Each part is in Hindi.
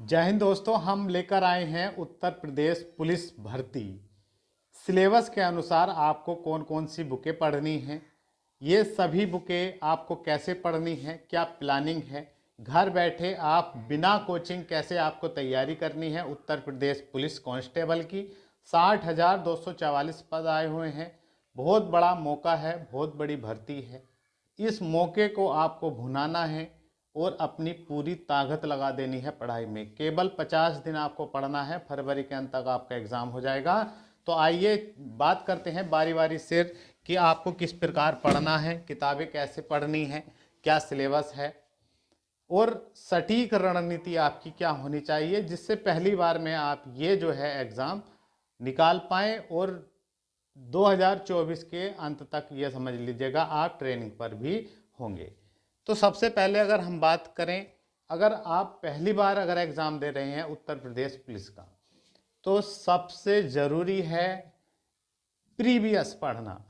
जय हिंद दोस्तों, हम लेकर आए हैं उत्तर प्रदेश पुलिस भर्ती। सिलेबस के अनुसार आपको कौन कौन सी बुकें पढ़नी हैं, ये सभी बुकें आपको कैसे पढ़नी है, क्या प्लानिंग है, घर बैठे आप बिना कोचिंग कैसे आपको तैयारी करनी है। उत्तर प्रदेश पुलिस कांस्टेबल की 60,244 पद आए हुए हैं। बहुत बड़ा मौका है, बहुत बड़ी भर्ती है। इस मौके को आपको भुनाना है और अपनी पूरी ताकत लगा देनी है पढ़ाई में। केवल 50 दिन आपको पढ़ना है, फरवरी के अंत तक आपका एग्ज़ाम हो जाएगा। तो आइए बात करते हैं बारी बारी से कि आपको किस प्रकार पढ़ना है, किताबें कैसे पढ़नी है, क्या सिलेबस है और सटीक रणनीति आपकी क्या होनी चाहिए, जिससे पहली बार में आप ये जो है एग्ज़ाम निकाल पाएँ और 2024 के अंत तक ये समझ लीजिएगा आप ट्रेनिंग पर भी होंगे। तो सबसे पहले अगर हम बात करें, अगर आप पहली बार अगर एग्ज़ाम दे रहे हैं उत्तर प्रदेश पुलिस का, तो सबसे ज़रूरी है प्रीवियस पढ़ना,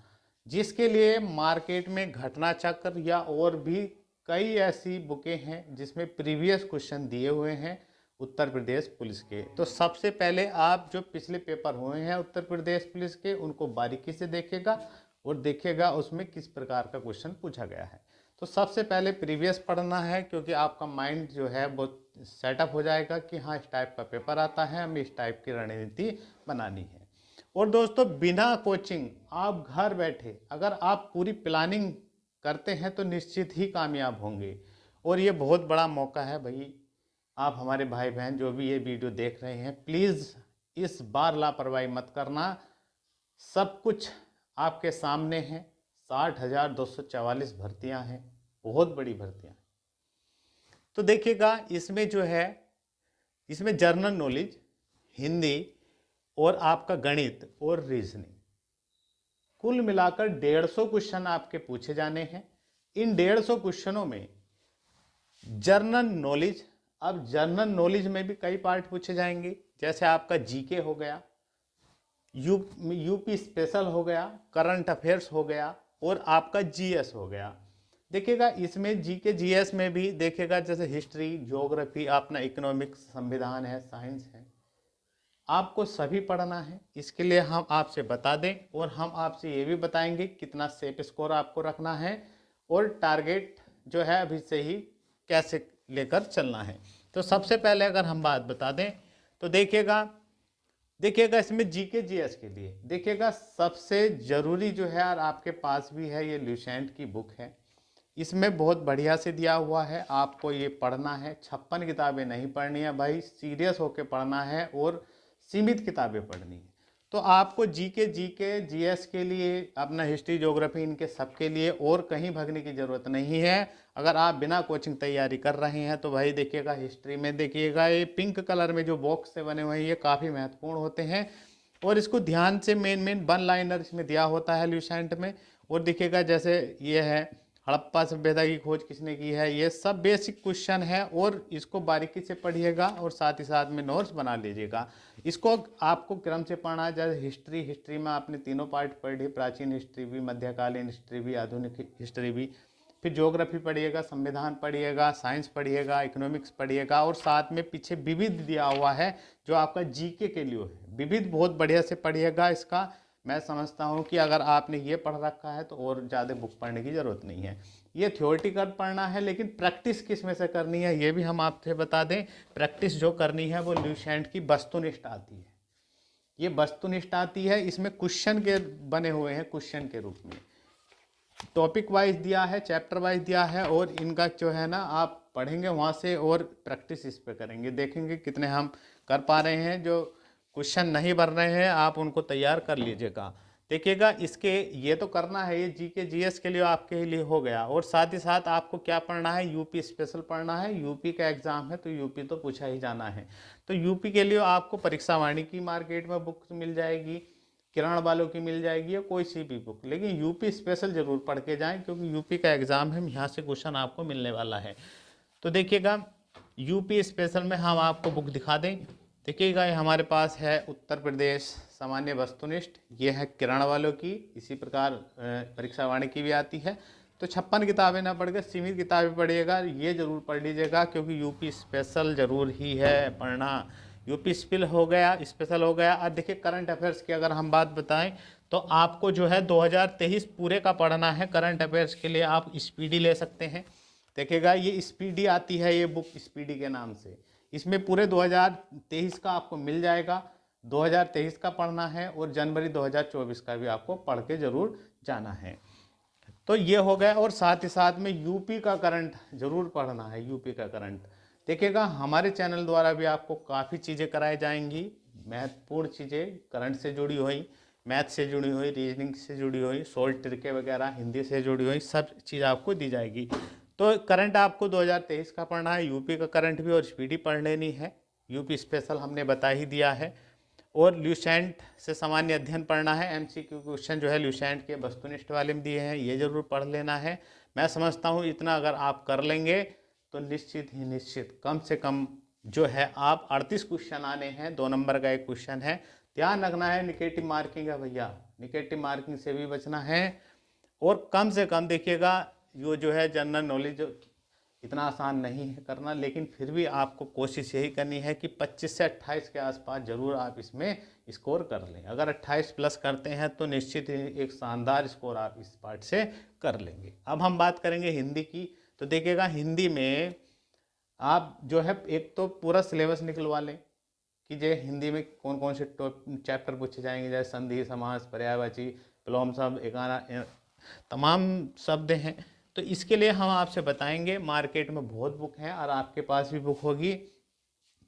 जिसके लिए मार्केट में घटना चक्र या और भी कई ऐसी बुकें हैं जिसमें प्रीवियस क्वेश्चन दिए हुए हैं उत्तर प्रदेश पुलिस के। तो सबसे पहले आप जो पिछले पेपर हुए हैं उत्तर प्रदेश पुलिस के, उनको बारीकी से देखेगा और देखेगा उसमें किस प्रकार का क्वेश्चन पूछा गया है। तो सबसे पहले प्रीवियस पढ़ना है, क्योंकि आपका माइंड जो है वो सेटअप हो जाएगा कि हाँ इस टाइप का पेपर आता है, हमें इस टाइप की रणनीति बनानी है। और दोस्तों, बिना कोचिंग आप घर बैठे अगर आप पूरी प्लानिंग करते हैं तो निश्चित ही कामयाब होंगे। और ये बहुत बड़ा मौका है भाई। आप हमारे भाई बहन जो भी ये वीडियो देख रहे हैं, प्लीज़ इस बार लापरवाही मत करना। सब कुछ आपके सामने है। 60,244 भर्तियां हैं, बहुत बड़ी भर्तियां हैं। तो देखिएगा, इसमें जो है, इसमें जर्नल नॉलेज, हिंदी और आपका गणित और रीजनिंग, कुल मिलाकर 150 क्वेश्चन आपके पूछे जाने हैं। इन 150 क्वेश्चनों में जर्नल नॉलेज, अब जर्नल नॉलेज में भी कई पार्ट पूछे जाएंगे, जैसे आपका जीके हो गया, यूपी स्पेशल हो गया, करंट अफेयर्स हो गया और आपका जीएस हो गया। देखिएगा, इसमें जीके जीएस में भी देखिएगा जैसे हिस्ट्री, ज्योग्राफी, अपना इकोनॉमिक्स, संविधान है, साइंस है, आपको सभी पढ़ना है। इसके लिए हम आपसे बता दें और हम आपसे ये भी बताएंगे कितना सेट स्कोर आपको रखना है और टारगेट जो है अभी से ही कैसे लेकर चलना है। तो सबसे पहले अगर हम बात बता दें तो देखिएगा इसमें जीके जीएस के लिए देखिएगा सबसे ज़रूरी जो है, और आपके पास भी है, ये ल्यूसेंट की बुक है। इसमें बहुत बढ़िया से दिया हुआ है, आपको ये पढ़ना है। 56 किताबें नहीं पढ़नी है भाई, सीरियस होकर पढ़ना है और सीमित किताबें पढ़नी है। तो आपको जीके जीएस के लिए, अपना हिस्ट्री, ज्योग्राफी, इनके सब के लिए और कहीं भागने की ज़रूरत नहीं है। अगर आप बिना कोचिंग तैयारी कर रहे हैं तो भाई देखिएगा, हिस्ट्री में देखिएगा ये पिंक कलर में जो बॉक्स से बने हुए हैं, ये काफ़ी महत्वपूर्ण होते हैं और इसको ध्यान से मेन वन लाइनर इसमें दिया होता है ल्यूसेंट में। और देखिएगा जैसे ये है, हड़प्पा सभ्यता की खोज किसने की है, ये सब बेसिक क्वेश्चन है और इसको बारीकी से पढ़िएगा और साथ ही साथ में नोट्स बना लीजिएगा। इसको आपको क्रम से पढ़ना है। जैसे हिस्ट्री में आपने तीनों पार्ट पढ़े, प्राचीन हिस्ट्री भी, मध्यकालीन हिस्ट्री भी, आधुनिक हिस्ट्री भी। फिर ज्योग्राफी पढ़िएगा, संविधान पढ़िएगा, साइंस पढ़िएगा, इकोनॉमिक्स पढ़िएगा और साथ में पीछे विविध दिया हुआ है जो आपका जीके के लिए है। विविध बहुत बढ़िया से पढ़िएगा। इसका मैं समझता हूँ कि अगर आपने ये पढ़ रखा है तो और ज़्यादा बुक पढ़ने की ज़रूरत नहीं है। ये थ्योरेटिकल पढ़ना है, लेकिन प्रैक्टिस किस में से करनी है ये भी हम आपसे बता दें। प्रैक्टिस जो करनी है वो ल्यूसेंट की वस्तुनिष्ठ आती है। ये वस्तुनिष्ठ आती है, इसमें क्वेश्चन के बने हुए हैं, क्वेश्चन के रूप में टॉपिक वाइज दिया है, चैप्टर वाइज दिया है और इनका जो है ना आप पढ़ेंगे वहाँ से और प्रैक्टिस इस पे करेंगे, देखेंगे कितने हम कर पा रहे हैं। जो क्वेश्चन नहीं बन रहे हैं आप उनको तैयार कर लीजिएगा। देखिएगा, इसके ये तो करना है, ये जीके जीएस के लिए आपके लिए हो गया। और साथ ही साथ आपको क्या पढ़ना है, यूपी स्पेशल पढ़ना है। यूपी का एग्जाम है तो यूपी तो पूछा ही जाना है। तो यूपी के लिए आपको परीक्षा वाणी की मार्केट में बुक मिल जाएगी, किरण वालों की मिल जाएगी या कोई सी भी बुक, लेकिन यूपी स्पेशल जरूर पढ़ के जाएं क्योंकि यूपी का एग्जाम है, यहाँ से क्वेश्चन आपको मिलने वाला है। तो देखिएगा, यूपी स्पेशल में हम आपको बुक दिखा दें। देखिएगा, ये हमारे पास है उत्तर प्रदेश सामान्य वस्तुनिष्ठ, ये है किरण वालों की, इसी प्रकार परीक्षा वाणी की भी आती है। तो 56 किताबें ना पढ़ के सीमित किताबें पढ़िएगा, ये जरूर पढ़ लीजिएगा, क्योंकि यूपी स्पेशल जरूर ही है पढ़ना। यूपी स्पिल हो गया, स्पेशल हो गया। अब देखिए करंट अफेयर्स की अगर हम बात बताएं तो आपको जो है 2023 पूरे का पढ़ना है। करंट अफेयर्स के लिए आप स्पीडी ले सकते हैं। देखिएगा ये स्पीडी आती है, ये बुक स्पीडी के नाम से, इसमें पूरे 2023 का आपको मिल जाएगा। 2023 का पढ़ना है और जनवरी 2024 का भी आपको पढ़ के जरूर जाना है। तो ये हो गया। और साथ ही साथ में यूपी का करंट जरूर पढ़ना है। यूपी का करंट देखिएगा हमारे चैनल द्वारा भी आपको काफ़ी चीज़ें कराई जाएंगी, महत्वपूर्ण चीज़ें करंट से जुड़ी हुई, मैथ से जुड़ी हुई, रीजनिंग से जुड़ी हुई, शॉर्ट ट्रिकें वगैरह हिंदी से जुड़ी हुई, सब चीज़ आपको दी जाएगी। तो करंट आपको 2023 का पढ़ना है, यूपी का करंट भी और स्पीडी पढ़ लेनी है। यूपी स्पेशल हमने बता ही दिया है। और ल्यूसेंट से सामान्य अध्ययन पढ़ना है। एमसीक्यू क्वेश्चन जो है ल्यूसेंट के वस्तुनिष्ठ वाले में दिए हैं, ये जरूर पढ़ लेना है। मैं समझता हूँ इतना अगर आप कर लेंगे तो निश्चित ही निश्चित कम से कम जो है आप 38 क्वेश्चन आने हैं, 2 नंबर का एक क्वेश्चन है। ध्यान रखना है निगेटिव मार्किंग है भैया, निगेटिव मार्किंग से भी बचना है। और कम से कम देखिएगा यो जो है जनरल नॉलेज इतना आसान नहीं है करना, लेकिन फिर भी आपको कोशिश यही करनी है कि 25 से 28 के आसपास जरूर आप इसमें स्कोर कर लें। अगर 28 प्लस करते हैं तो निश्चित ही एक शानदार स्कोर आप इस पार्ट से कर लेंगे। अब हम बात करेंगे हिंदी की। तो देखिएगा हिंदी में आप जो है एक तो पूरा सिलेबस निकलवा लें कि जो हिंदी में कौन कौन से चैप्टर पूछे जाएंगे, जैसे संधि, समास, पर्यायवाची, विलोम शब्द, एकाना, तमाम शब्द हैं। तो इसके लिए हम आपसे बताएंगे। मार्केट में बहुत बुक हैं और आपके पास भी बुक होगी।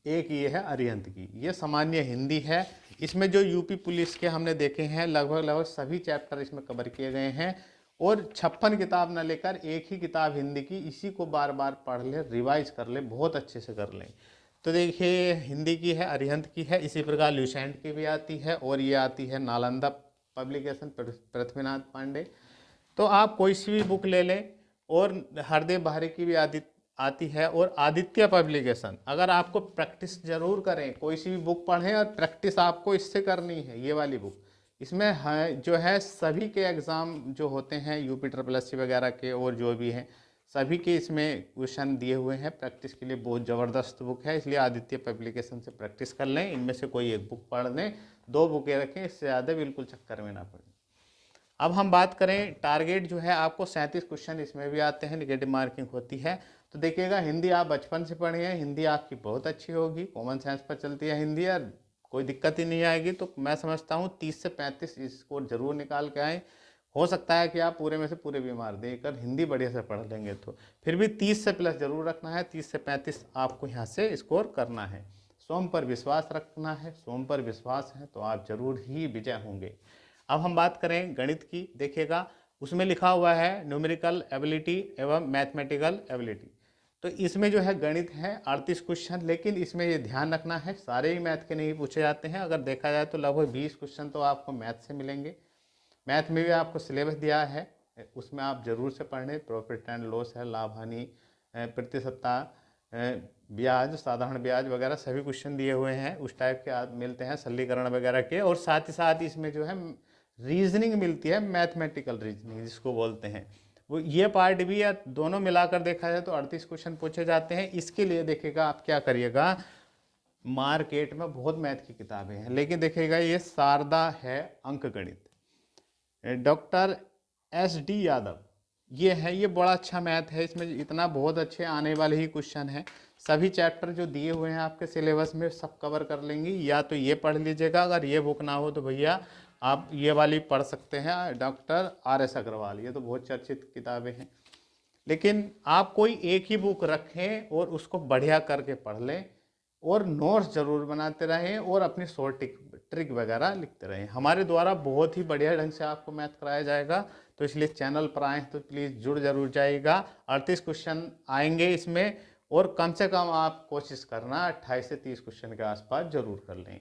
एक ये है अरिहंत की, ये सामान्य हिंदी है। इसमें जो यूपी पुलिस के हमने देखे हैं लगभग सभी चैप्टर इसमें कवर किए गए हैं। और 56 किताब ना लेकर एक ही किताब हिंदी की, इसी को बार बार पढ़ ले, रिवाइज कर ले, बहुत अच्छे से कर लें। तो देखिए हिंदी की है, अरिहंत की है, इसी प्रकार ल्यूसेंट की भी आती है, और ये आती है नालंदा पब्लिकेशन, पृथ्वीनाथ पांडे। तो आप कोई सी भी बुक ले लें। और हरदेव बाहरी की भी आती है, और आदित्य पब्लिकेशन। अगर आपको प्रैक्टिस जरूर करें, कोई सी भी बुक पढ़ें और प्रैक्टिस आपको इससे करनी है, ये वाली बुक। इसमें है जो है सभी के एग्ज़ाम जो होते हैं यूपी SSC वगैरह के और जो भी हैं सभी के इसमें क्वेश्चन दिए हुए हैं। प्रैक्टिस के लिए बहुत ज़बरदस्त बुक है, इसलिए आदित्य पब्लिकेशन से प्रैक्टिस कर लें। इनमें से कोई एक बुक पढ़ लें, 2 बुकें रखें, इससे ज़्यादा बिल्कुल चक्कर में ना पड़े। अब हम बात करें टारगेट जो है, आपको 37 क्वेश्चन इसमें भी आते हैं, निगेटिव मार्किंग होती है। तो देखिएगा हिंदी आप बचपन से पढ़े हैं, हिंदी आपकी बहुत अच्छी होगी, कॉमन सेंस पर चलती है हिंदी, और कोई दिक्कत ही नहीं आएगी। तो मैं समझता हूँ 30 से 35 स्कोर जरूर निकाल के आए। हो सकता है कि आप पूरे में से पूरे भी मार दें, अगर हिंदी बढ़िया से पढ़ लेंगे तो। फिर भी 30 से प्लस जरूर रखना है, 30 से 35 आपको यहाँ से स्कोर करना है। स्वयं पर विश्वास रखना है, स्वयं पर विश्वास है तो आप जरूर ही विजय होंगे। अब हम बात करें गणित की। देखिएगा उसमें लिखा हुआ है न्यूमेरिकल एबिलिटी एवं मैथमेटिकल एबिलिटी। तो इसमें जो है गणित है 38 क्वेश्चन, लेकिन इसमें ये ध्यान रखना है सारे ही मैथ के नहीं पूछे जाते हैं। अगर देखा जाए तो लगभग 20 क्वेश्चन तो आपको मैथ से मिलेंगे। मैथ में भी आपको सिलेबस दिया है, उसमें आप जरूर से पढ़ें। प्रॉफिट एंड लॉस है, लाभ हानि, प्रतिशतता, ब्याज, साधारण ब्याज वगैरह सभी क्वेश्चन दिए हुए हैं, उस टाइप के आप मिलते हैं, सरलीकरण वगैरह के। और साथ ही साथ इसमें जो है रीजनिंग मिलती है, मैथमेटिकल रीजनिंग जिसको बोलते हैं, वो ये पार्ट भी या दोनों मिलाकर देखा जाए तो 38 क्वेश्चन पूछे जाते हैं। इसके लिए देखिएगा आप क्या करिएगा, मार्केट में बहुत मैथ की किताबें हैं, लेकिन देखिएगा ये शारदा है अंक गणित, डॉक्टर SD यादव ये है, ये बड़ा अच्छा मैथ है। इसमें इतना बहुत अच्छे आने वाले ही क्वेश्चन हैं। सभी चैप्टर जो दिए हुए हैं आपके सिलेबस में सब कवर कर लेंगी। या तो ये पढ़ लीजिएगा, अगर ये बुक ना हो तो भैया आप ये वाली पढ़ सकते हैं, डॉक्टर RS अग्रवाल, ये तो बहुत चर्चित किताबें हैं। लेकिन आप कोई एक ही बुक रखें और उसको बढ़िया करके पढ़ लें, और नोट्स जरूर बनाते रहें, और अपनी शॉर्ट ट्रिक वगैरह लिखते रहें। हमारे द्वारा बहुत ही बढ़िया ढंग से आपको मैथ कराया जाएगा, तो इसलिए चैनल पर आएँ तो प्लीज़ जुड़ जरूर जाइएगा। 38 क्वेश्चन आएंगे इसमें, और कम से कम आप कोशिश करना 28 से 30 क्वेश्चन के आसपास जरूर कर लें।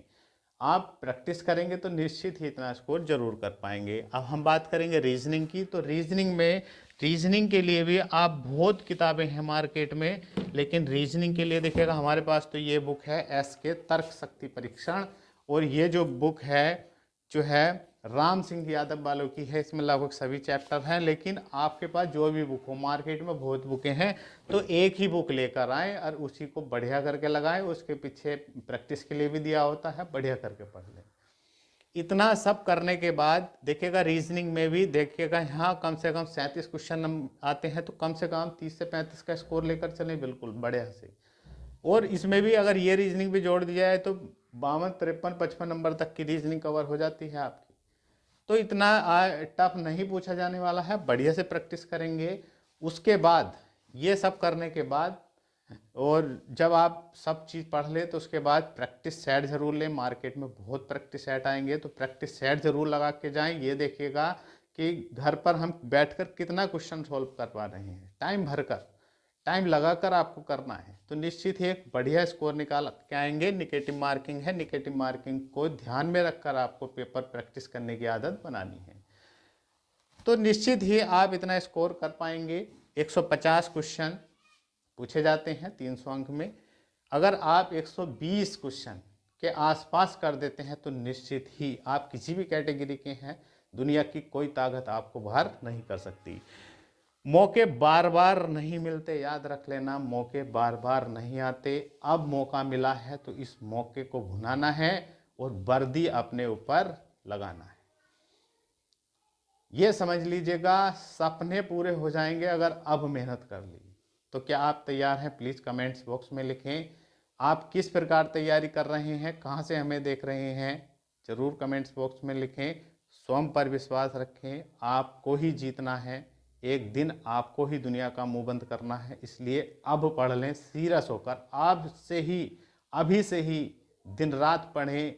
आप प्रैक्टिस करेंगे तो निश्चित ही इतना स्कोर जरूर कर पाएंगे। अब हम बात करेंगे रीजनिंग की। तो रीजनिंग के लिए भी आप बहुत किताबें हैं मार्केट में, लेकिन रीजनिंग के लिए देखिएगा हमारे पास तो ये बुक है SK तर्क शक्ति परीक्षण, और ये जो बुक है जो है राम सिंह यादव वालों की है, इसमें लगभग सभी चैप्टर हैं। लेकिन आपके पास जो भी बुक हो, मार्केट में बहुत बुकें हैं, तो एक ही बुक लेकर आएँ और उसी को बढ़िया करके लगाएं। उसके पीछे प्रैक्टिस के लिए भी दिया होता है, बढ़िया करके पढ़ लें। इतना सब करने के बाद देखिएगा रीजनिंग में भी देखिएगा यहाँ कम से कम 37 क्वेश्चन आते हैं, तो कम से कम 30 से 35 का स्कोर लेकर चलें बिल्कुल बढ़िया से। और इसमें भी अगर ये रीजनिंग भी जोड़ दिया है तो 52, 53, 55 नंबर तक की रीजनिंग कवर हो जाती है आपकी। तो इतना टफ नहीं पूछा जाने वाला है, बढ़िया से प्रैक्टिस करेंगे। उसके बाद ये सब करने के बाद और जब आप सब चीज़ पढ़ ले तो उसके बाद प्रैक्टिस सेट जरूर लें। मार्केट में बहुत प्रैक्टिस सेट आएंगे, तो प्रैक्टिस सेट जरूर लगा के जाएं। ये देखिएगा कि घर पर हम बैठकर कितना क्वेश्चन सॉल्व कर पा रहे हैं, टाइम भरकर, टाइम लगाकर आपको करना है, तो निश्चित ही एक बढ़िया स्कोर निकाल के आएंगे। निगेटिव मार्किंग है, निगेटिव मार्किंग को ध्यान में रखकर आपको पेपर प्रैक्टिस करने की आदत बनानी है, तो निश्चित ही आप इतना स्कोर कर पाएंगे। 150 क्वेश्चन पूछे जाते हैं 300 अंक में। अगर आप 120 क्वेश्चन के आसपास कर देते हैं तो निश्चित ही आप किसी भी कैटेगरी के हैं, दुनिया की कोई ताकत आपको बाहर नहीं कर सकती। मौके बार बार नहीं मिलते, याद रख लेना, मौके बार बार नहीं आते। अब मौका मिला है तो इस मौके को भुनाना है और वर्दी अपने ऊपर लगाना है। ये समझ लीजिएगा सपने पूरे हो जाएंगे अगर अब मेहनत कर ली। तो क्या आप तैयार हैं? प्लीज़ कमेंट्स बॉक्स में लिखें। आप किस प्रकार तैयारी कर रहे हैं, कहाँ से हमें देख रहे हैं, ज़रूर कमेंट्स बॉक्स में लिखें। स्वयं पर विश्वास रखें, आपको ही जीतना है। एक दिन आपको ही दुनिया का मुंह बंद करना है, इसलिए अब पढ़ लें सीरियस होकर। अब से ही, अभी से ही दिन रात पढ़ें,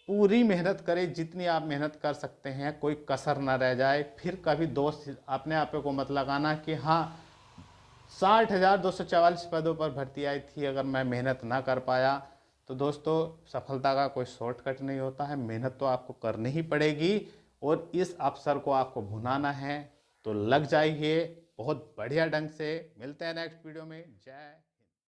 पूरी मेहनत करें, जितनी आप मेहनत कर सकते हैं, कोई कसर ना रह जाए। फिर कभी दोस्त अपने आप को मत लगाना कि हाँ 60,244 पदों पर भर्ती आई थी, अगर मैं मेहनत ना कर पाया। तो दोस्तों सफलता का कोई शॉर्टकट नहीं होता है, मेहनत तो आपको करनी ही पड़ेगी और इस अवसर को आपको भुनाना है। तो लग जाइए बहुत बढ़िया ढंग से। मिलते हैं नेक्स्ट वीडियो में। जय